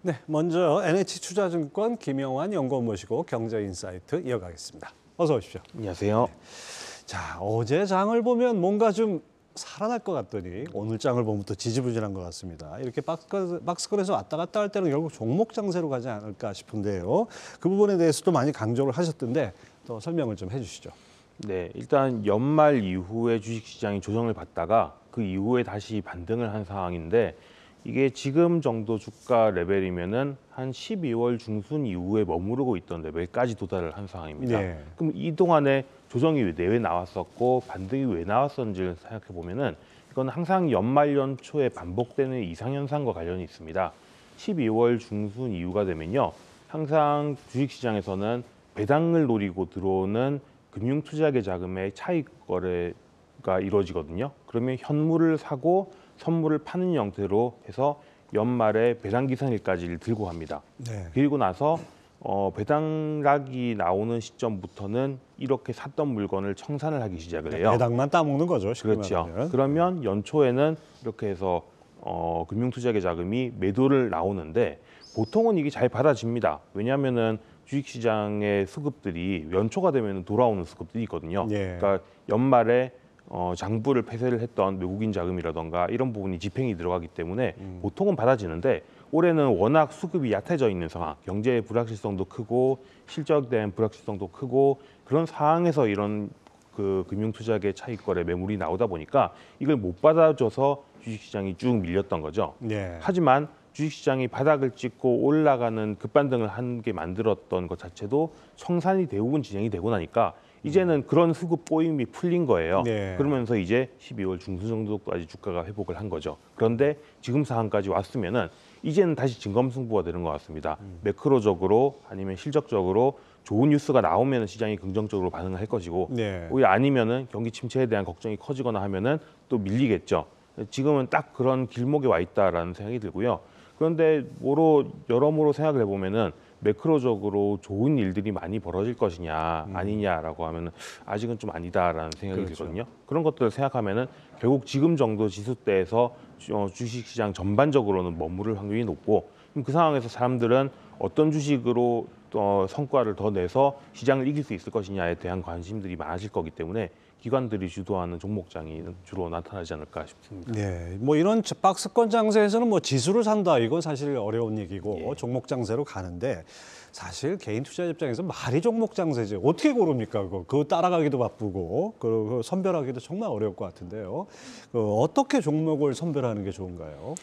네, 먼저 NH투자증권 김영환 연구원 모시고 경제인사이트 이어가겠습니다. 어서 오십시오. 안녕하세요. 자, 어제 장을 보면 뭔가 좀 살아날 것 같더니 오늘 장을 보면 또 지지부진한 것 같습니다. 이렇게 박스권에서 왔다 갔다 할 때는 결국 종목 장세로 가지 않을까 싶은데요. 그 부분에 대해서도 많이 강조를 하셨던데 또 설명을 좀 해주시죠. 네, 일단 연말 이후에 주식시장이 조정을 받다가 그 이후에 다시 반등을 한 상황인데 이게 지금 정도 주가 레벨이면은 한 12월 중순 이후에 머무르고 있던 레벨까지 도달을 한 상황입니다. 네. 그럼 이 동안에 조정이 왜 나왔었고 반등이 왜 나왔었는지를 생각해 보면은 이건 항상 연말 연초에 반복되는 이상현상과 관련이 있습니다. 12월 중순 이후가 되면요, 항상 주식시장에서는 배당을 노리고 들어오는 금융투자계 자금의 차익 거래가 이루어지거든요. 그러면 현물을 사고 선물을 파는 형태로 해서 연말에 배당 기상일까지를 들고 합니다. 네. 그리고 나서 배당락이 나오는 시점부터는 이렇게 샀던 물건을 청산을 하기 시작을 해요. 배당만 따먹는 거죠. 그렇죠. 말하면. 그러면 연초에는 이렇게 해서 금융투자계 자금이 매도를 나오는데 보통은 이게 잘 받아집니다. 왜냐하면은 주식시장의 수급들이 연초가 되면 돌아오는 수급들이 있거든요. 예. 그러니까 연말에 장부를 폐쇄를 했던 외국인 자금이라던가 이런 부분이 집행이 들어가기 때문에 보통은 받아지는데 올해는 워낙 수급이 얕아져 있는 상황, 경제의 불확실성도 크고 실적에 대한 불확실성도 크고 그런 상황에서 이런 그 금융투자계 차익거래 매물이 나오다 보니까 이걸 못 받아줘서 주식시장이 쭉 밀렸던 거죠. 네. 하지만 주식시장이 바닥을 찍고 올라가는 급반등을 한 게 만들었던 것 자체도 청산이 대부분 진행이 되고 나니까 이제는 그런 수급 꼬임이 풀린 거예요. 네. 그러면서 이제 12월 중순 정도까지 주가가 회복을 한 거죠. 그런데 지금 상황까지 왔으면은 이제는 다시 진검승부가 되는 것 같습니다. 매크로적으로 아니면 실적적으로 좋은 뉴스가 나오면 시장이 긍정적으로 반응을 할 것이고 네. 오히려 아니면은 경기 침체에 대한 걱정이 커지거나 하면은 또 밀리겠죠. 지금은 딱 그런 길목에 와 있다라는 생각이 들고요. 그런데 여러모로 생각을 해보면은 매크로적으로 좋은 일들이 많이 벌어질 것이냐 아니냐라고 하면은 아직은 좀 아니다라는 생각이 그렇죠. 들거든요. 그런 것들을 생각하면은 결국 지금 정도 지수대에서 주식시장 전반적으로는 머무를 확률이 높고 그럼 그 상황에서 사람들은 어떤 주식으로 성과를 더 내서 시장을 이길 수 있을 것이냐에 대한 관심들이 많아질 거기 때문에 기관들이 주도하는 종목장이 주로 나타나지 않을까 싶습니다. 네, 뭐 이런 박스권 장세에서는 뭐 지수를 산다 이건 사실 어려운 얘기고 예. 종목 장세로 가는데 사실 개인 투자 입장에서 말이 종목 장세지 어떻게 고릅니까 그거 따라가기도 바쁘고 그 선별하기도 정말 어려울 것 같은데요. 어떻게 종목을 선별하는 게 좋은가요?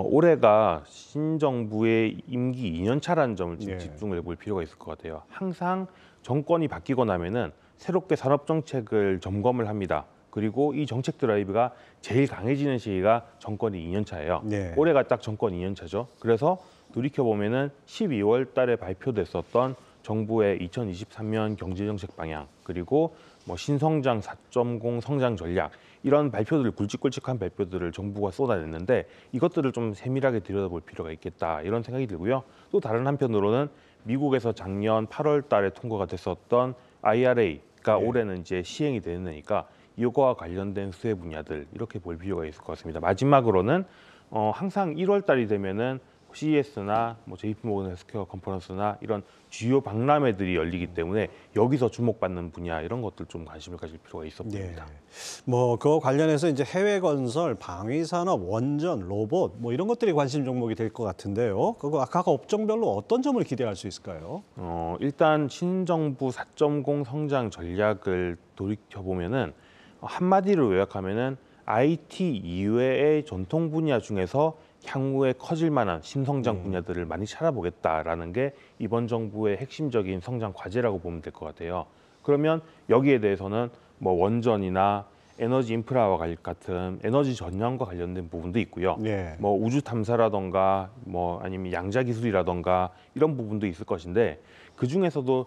올해가 신정부의 임기 2년 차라는 점을 좀 예. 집중을 해볼 필요가 있을 것 같아요. 항상 정권이 바뀌고 나면은 새롭게 산업 정책을 점검을 합니다. 그리고 이 정책 드라이브가 제일 강해지는 시기가 정권이 2년 차예요. 네. 올해가 딱 정권 2년 차죠. 그래서 돌이켜 보면은 12월 달에 발표됐었던 정부의 2023년 경제정책 방향 그리고 뭐 신성장 4.0 성장 전략 이런 발표들을 굵직굵직한 발표들을 정부가 쏟아냈는데 이것들을 좀 세밀하게 들여다볼 필요가 있겠다 이런 생각이 들고요. 또 다른 한편으로는 미국에서 작년 8월 달에 통과가 됐었던 IRA가 네. 올해는 이제 시행이 되니까 이거와 관련된 수혜 분야들 이렇게 볼 필요가 있을 것 같습니다. 마지막으로는 항상 1월 달이 되면은 CES나 뭐 JP모건 헬스케어 컨퍼런스나 이런 주요 박람회들이 열리기 때문에 여기서 주목받는 분야 이런 것들 좀 관심을 가질 필요가 있어 보입니다. 뭐 그거 관련해서 이제 해외 건설, 방위 산업, 원전, 로봇 뭐 이런 것들이 관심 종목이 될 것 같은데요. 그거 각 업종별로 어떤 점을 기대할 수 있을까요? 일단 신정부 4.0 성장 전략을 돌이켜 보면은 한마디로 요약하면은 IT 이외의 전통 분야 중에서 향후에 커질 만한 신성장 분야들을 많이 찾아보겠다라는 게 이번 정부의 핵심적인 성장 과제라고 보면 될 것 같아요. 그러면 여기에 대해서는 뭐 원전이나 에너지 인프라와 같은 에너지 전략과 관련된 부분도 있고요. 네. 뭐 우주 탐사라던가 뭐 아니면 양자 기술이라던가 이런 부분도 있을 것인데 그 중에서도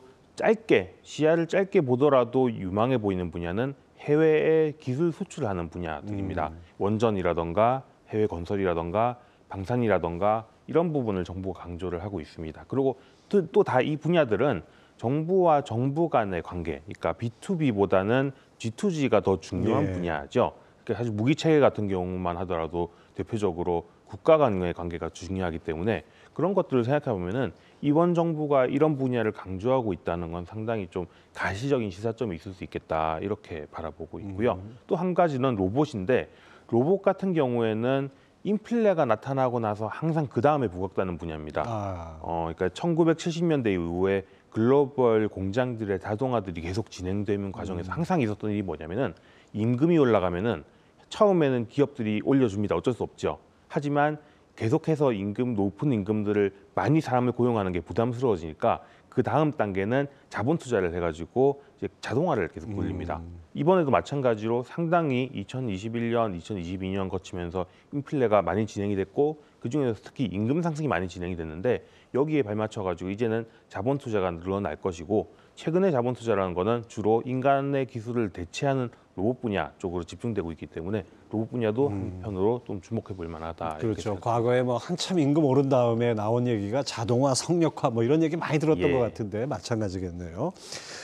시야를 짧게 보더라도 유망해 보이는 분야는 해외에 기술 수출하는 분야들입니다. 원전이라던가 해외 건설이라던가 방산이라던가 이런 부분을 정부가 강조를 하고 있습니다. 그리고 또 다 이 분야들은 정부와 정부 간의 관계, 그러니까 B2B보다는 G2G가 더 중요한 예. 분야죠. 그러니까 사실 무기 체계 같은 경우만 하더라도 대표적으로 국가 간의 관계가 중요하기 때문에 그런 것들을 생각해 보면은 이번 정부가 이런 분야를 강조하고 있다는 건 상당히 좀 가시적인 시사점이 있을 수 있겠다 이렇게 바라보고 있고요. 또 한 가지는 로봇인데 로봇 같은 경우에는 인플레가 나타나고 나서 항상 그 다음에 부각되는 분야입니다. 그러니까 1970년대 이후에 글로벌 공장들의 다동화들이 계속 진행되는 과정에서 항상 있었던 일이 뭐냐면은 임금이 올라가면은 처음에는 기업들이 올려줍니다. 어쩔 수 없죠. 하지만 계속해서 높은 임금들을 많이 사람을 고용하는 게 부담스러워지니까 그 다음 단계는 자본 투자를 해가지고 이제 자동화를 계속 돌립니다. 이번에도 마찬가지로 상당히 2021년, 2022년 거치면서 인플레가 많이 진행이 됐고 그중에서 특히 임금 상승이 많이 진행이 됐는데 여기에 발맞춰가지고 이제는 자본 투자가 늘어날 것이고 최근에 자본 투자라는 거는 주로 인간의 기술을 대체하는 로봇 분야 쪽으로 집중되고 있기 때문에 로봇 분야도 한편으로 좀 주목해 볼 만하다. 그렇죠. 과거에 뭐 한참 임금 오른 다음에 나온 얘기가 자동화, 성역화 뭐 이런 얘기 많이 들었던 예. 것 같은데 마찬가지겠네요.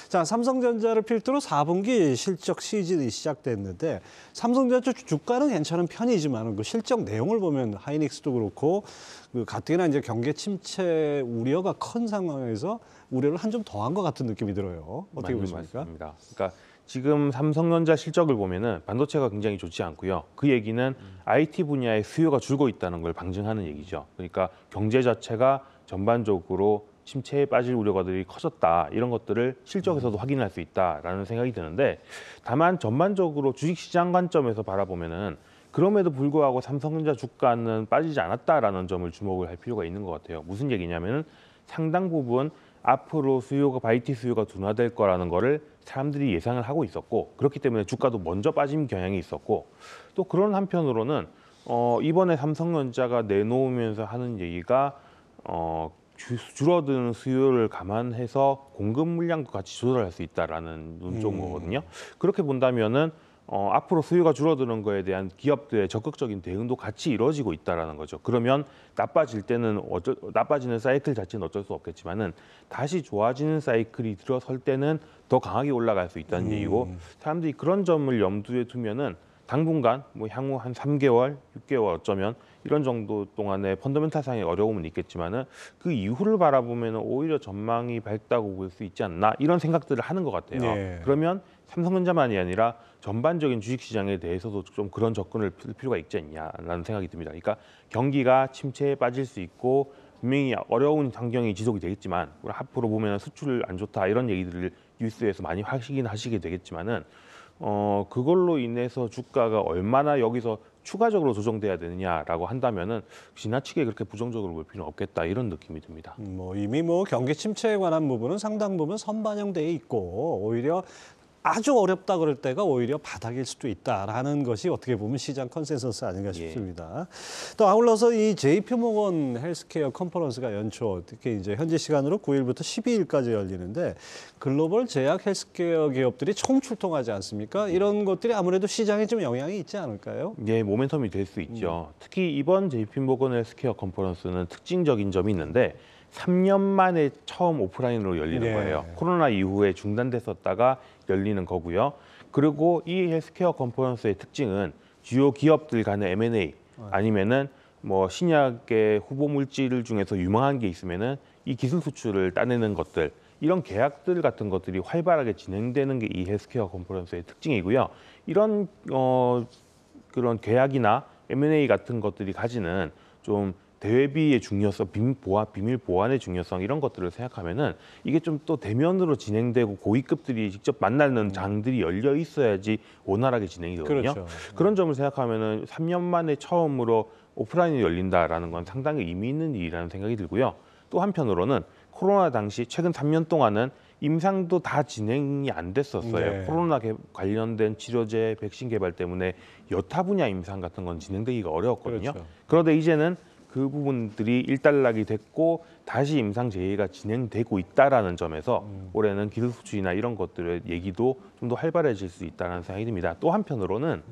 자, 삼성전자를 필두로 4분기 실적 시즌이 시작됐는데 삼성전자 주가는 괜찮은 편이지만 그 실적 내용을 보면 하이닉스도 그렇고 그 가뜩이나 이제 경기 침체 우려가 큰 상황에서 우려를 한 점 더한 것 같은 느낌이 들어요. 어떻게 맞는 보십니까? 말씀입니다. 그러니까 지금 삼성전자 실적을 보면은 반도체가 굉장히 좋지 않고요. 그 얘기는 IT 분야의 수요가 줄고 있다는 걸 방증하는 얘기죠. 그러니까 경제 자체가 전반적으로 침체에 빠질 우려가들이 커졌다. 이런 것들을 실적에서도 확인할 수 있다라는 생각이 드는데 다만 전반적으로 주식시장 관점에서 바라보면은 그럼에도 불구하고 삼성전자 주가는 빠지지 않았다라는 점을 주목을 할 필요가 있는 것 같아요. 무슨 얘기냐면은 상당 부분 앞으로 IT 수요가 둔화될 거라는 거를 사람들이 예상을 하고 있었고 그렇기 때문에 주가도 먼저 빠진 경향이 있었고 또 그런 한편으로는 이번에 삼성전자가 내놓으면서 하는 얘기가 줄어드는 수요를 감안해서 공급 물량도 같이 조절할 수 있다라는 논조인 거거든요. 그렇게 본다면은 앞으로 수요가 줄어드는 거에 대한 기업들의 적극적인 대응도 같이 이루어지고 있다라는 거죠. 그러면 나빠지는 사이클 자체는 어쩔 수 없겠지만은 다시 좋아지는 사이클이 들어설 때는 더 강하게 올라갈 수 있다는 얘기고 사람들이 그런 점을 염두에 두면은 당분간 뭐 향후 한 3개월, 6개월 어쩌면 이런 정도 동안의 펀더멘탈상의 어려움은 있겠지만은 그 이후를 바라보면은 오히려 전망이 밝다고 볼 수 있지 않나 이런 생각들을 하는 것 같아요. 네. 그러면 삼성전자만이 아니라 전반적인 주식시장에 대해서도 좀 그런 접근을 필 필요가 있지 않냐라는 생각이 듭니다. 그러니까 경기가 침체에 빠질 수 있고 분명히 어려운 환경이 지속이 되겠지만 앞으로 보면 수출 안 좋다 이런 얘기들을 뉴스에서 많이 하시게 되겠지만은 그걸로 인해서 주가가 얼마나 여기서 추가적으로 조정돼야 되느냐라고 한다면은 지나치게 그렇게 부정적으로 볼 필요는 없겠다 이런 느낌이 듭니다. 뭐 이미 뭐 경기 침체에 관한 부분은 상당 부분 선반영돼 있고 오히려 아주 어렵다 그럴 때가 오히려 바닥일 수도 있다라는 것이 어떻게 보면 시장 컨센서스 아닌가 싶습니다. 또 아울러서 이 JP모건 헬스케어 컨퍼런스가 연초 특히 이제 현지 시간으로 9일부터 12일까지 열리는데 글로벌 제약 헬스케어 기업들이 총출동하지 않습니까? 이런 것들이 아무래도 시장에 좀 영향이 있지 않을까요? 예, 모멘텀이 될 수 있죠. 특히 이번 JP모건 헬스케어 컨퍼런스는 특징적인 점이 있는데 3년 만에 처음 오프라인으로 열리는 네. 거예요. 코로나 이후에 중단됐었다가 열리는 거고요. 그리고 이 헬스케어 컨퍼런스의 특징은 주요 기업들 간의 M&A 아니면은 뭐 신약의 후보 물질 중에서 유망한 게 있으면은 이 기술 수출을 따내는 것들 이런 계약들 같은 것들이 활발하게 진행되는 게 이 헬스케어 컨퍼런스의 특징이고요. 이런 그런 계약이나 M&A 같은 것들이 가지는 좀 대외비의 중요성, 비밀 보안의 중요성 이런 것들을 생각하면은 이게 좀 또 대면으로 진행되고 고위급들이 직접 만나는 장들이 열려 있어야지 원활하게 진행이 되거든요. 그렇죠. 그런 점을 생각하면은 3년 만에 처음으로 오프라인이 열린다라는 건 상당히 의미 있는 일이라는 생각이 들고요. 또 한편으로는 코로나 당시 최근 3년 동안은 임상도 다 진행이 안 됐었어요. 네. 코로나 관련된 치료제, 백신 개발 때문에 여타 분야 임상 같은 건 진행되기가 어려웠거든요. 그렇죠. 그런데 이제는 그 부분들이 일단락이 됐고 다시 임상 제의가 진행되고 있다라는 점에서 올해는 기술 수출이나 이런 것들의 얘기도 좀 더 활발해질 수 있다는 생각이 듭니다. 또 한편으로는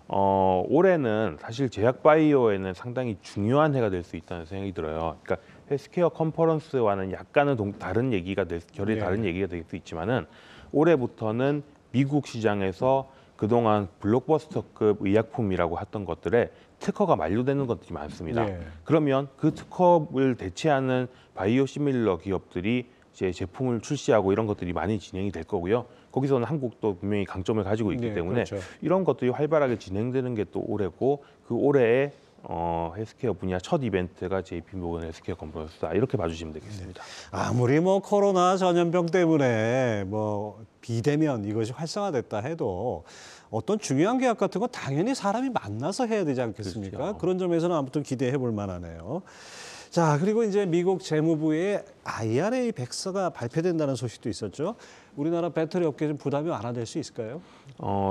올해는 사실 제약 바이오에는 상당히 중요한 해가 될 수 있다는 생각이 들어요. 그러니까 헬스케어 컨퍼런스와는 약간은 다른 얘기가 결이 다른 얘기가 될 수 있지만은 올해부터는 미국 시장에서 그동안 블록버스터급 의약품이라고 했던 것들에 특허가 만료되는 것들이 많습니다. 예. 그러면 그 특허를 대체하는 바이오 시밀러 기업들이 이제 제품을 출시하고 이런 것들이 많이 진행이 될 거고요. 거기서는 한국도 분명히 강점을 가지고 있기 네, 때문에 그렇죠. 이런 것들이 활발하게 진행되는 게 또 올해고 그 올해에 헬스케어 분야 첫 이벤트가 JP모건 헬스케어 컨퍼런스다 이렇게 봐주시면 되겠습니다. 아무리 뭐 코로나 전염병 때문에 뭐 비대면 이것이 활성화됐다 해도 어떤 중요한 계약 같은 건 당연히 사람이 만나서 해야 되지 않겠습니까? 그렇죠. 그런 점에서는 아무튼 기대해 볼 만하네요. 자, 그리고 이제 미국 재무부의 IRA 백서가 발표된다는 소식도 있었죠. 우리나라 배터리 업계 좀 부담이 완화될 수 있을까요?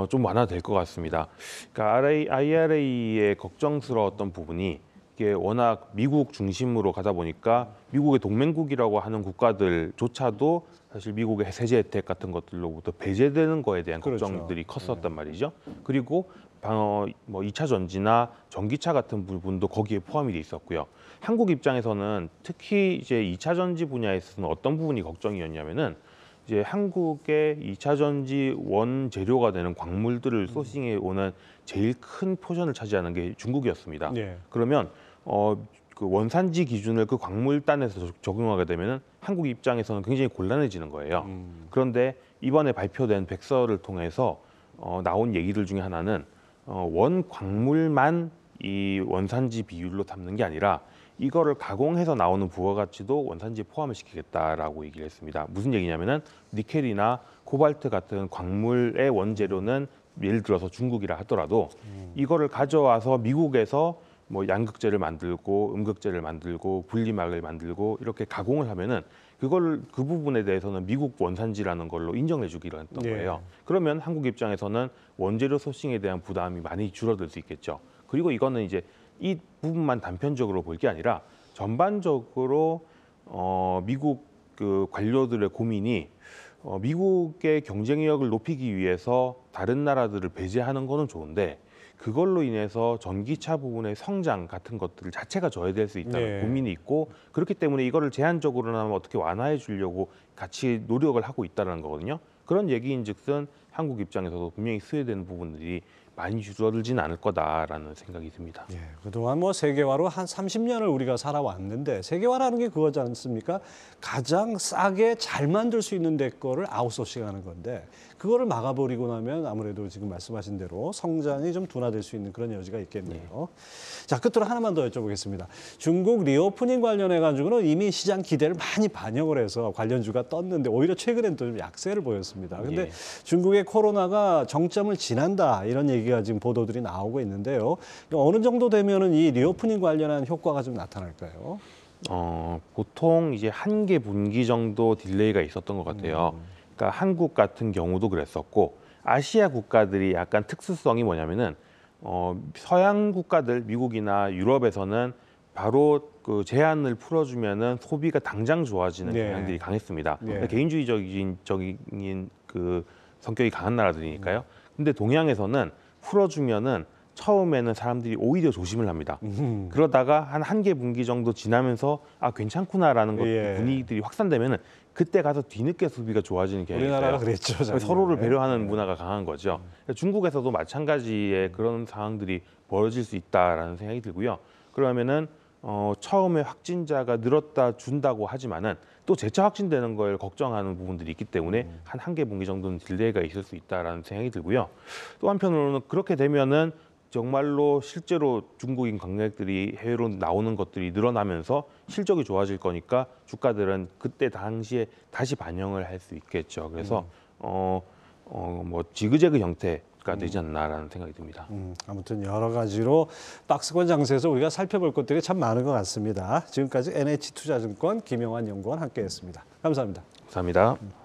좀 완화될 것 같습니다. 그러니까 IRA의 걱정스러웠던 부분이 이게 워낙 미국 중심으로 가다 보니까 미국의 동맹국이라고 하는 국가들조차도 사실 미국의 세제 혜택 같은 것들로부터 배제되는 거에 대한 그렇죠. 걱정들이 컸었단 말이죠. 그리고 뭐 2차 전지나 전기차 같은 부분도 거기에 포함이 돼 있었고요. 한국 입장에서는 특히 이제 2차 전지 분야에서는 어떤 부분이 걱정이었냐면은 이제 한국의 2차 전지 원재료가 되는 광물들을 소싱해 오는 제일 큰 포션을 차지하는 게 중국이었습니다. 네. 그러면 그 원산지 기준을 그 광물단에서 적용하게 되면은 한국 입장에서는 굉장히 곤란해지는 거예요. 그런데 이번에 발표된 백서를 통해서 나온 얘기들 중에 하나는 원 광물만 이 원산지 비율로 담는 게 아니라 이거를 가공해서 나오는 부가가치도 원산지에 포함을 시키겠다라고 얘기를 했습니다. 무슨 얘기냐면은 니켈이나 코발트 같은 광물의 원재료는 예를 들어서 중국이라 하더라도 이거를 가져와서 미국에서 뭐 양극재를 만들고 음극재를 만들고 분리막을 만들고 이렇게 가공을 하면은 그 부분에 대해서는 미국 원산지라는 걸로 인정해주기로 했던 거예요. 그러면 한국 입장에서는 원재료 소싱에 대한 부담이 많이 줄어들 수 있겠죠. 그리고 이거는 이제 이 부분만 단편적으로 볼 게 아니라 전반적으로 미국 그 관료들의 고민이 미국의 경쟁력을 높이기 위해서 다른 나라들을 배제하는 거는 좋은데 그걸로 인해서 전기차 부분의 성장 같은 것들 자체가 저해될 수 있다는 고민이 있고 그렇기 때문에 이거를 제한적으로나마 어떻게 완화해 주려고 같이 노력을 하고 있다는 거거든요. 그런 얘기인즉슨 한국 입장에서도 분명히 수혜되는 부분들이 많이 줄어들지는 않을 거다라는 생각이 듭니다. 예, 그동안 뭐 세계화로 한 30년을 우리가 살아왔는데 세계화라는 게 그거지 않습니까? 가장 싸게 잘 만들 수 있는 데 거를 아웃소싱하는 건데 그거를 막아버리고 나면 아무래도 지금 말씀하신 대로 성장이 좀 둔화될 수 있는 그런 여지가 있겠네요. 자, 끝으로 하나만 더 여쭤보겠습니다. 중국 리오프닝 관련해 가지고는 이미 시장 기대를 많이 반영을 해서 관련주가 떴는데 오히려 최근엔 또 좀 약세를 보였습니다. 근데 중국의 코로나가 정점을 지난다 이런 얘기가 지금 보도들이 나오고 있는데요. 어느 정도 되면은 이 리오프닝 관련한 효과가 좀 나타날까요? 보통 이제 한 개 분기 정도 딜레이가 있었던 것 같아요. 그러니까 한국 같은 경우도 그랬었고 아시아 국가들이 약간 특수성이 뭐냐면은 서양 국가들 미국이나 유럽에서는 바로 그 제한을 풀어주면은 소비가 당장 좋아지는 경향들이 강했습니다. 개인주의적인 그 성격이 강한 나라들이니까요. 근데 동양에서는 풀어주면은 처음에는 사람들이 오히려 조심을 합니다. 그러다가 한 개 분기 정도 지나면서 아 괜찮구나라는 분위기들이 확산되면은 그때 가서 뒤늦게 소비가 좋아지는 경향이 있어요. 우리나라가 그랬죠. 서로를 배려하는 문화가 강한 거죠. 중국에서도 마찬가지의 그런 상황들이 벌어질 수 있다라는 생각이 들고요. 그러면은 처음에 확진자가 늘었다 준다고 하지만은 또 재차 확진되는 걸 걱정하는 부분들이 있기 때문에 한 개 분기 정도는 딜레이가 있을 수 있다라는 생각이 들고요. 또 한편으로는 그렇게 되면은 정말로 실제로 중국인 관광객들이 해외로 나오는 것들이 늘어나면서 실적이 좋아질 거니까 주가들은 그때 당시에 다시 반영을 할 수 있겠죠. 그래서 뭐 지그재그 형태가 되지 않나라는 생각이 듭니다. 아무튼 여러 가지로 박스권 장세에서 우리가 살펴볼 것들이 참 많은 것 같습니다. 지금까지 NH투자증권 김영환 연구원 함께했습니다. 감사합니다. 감사합니다.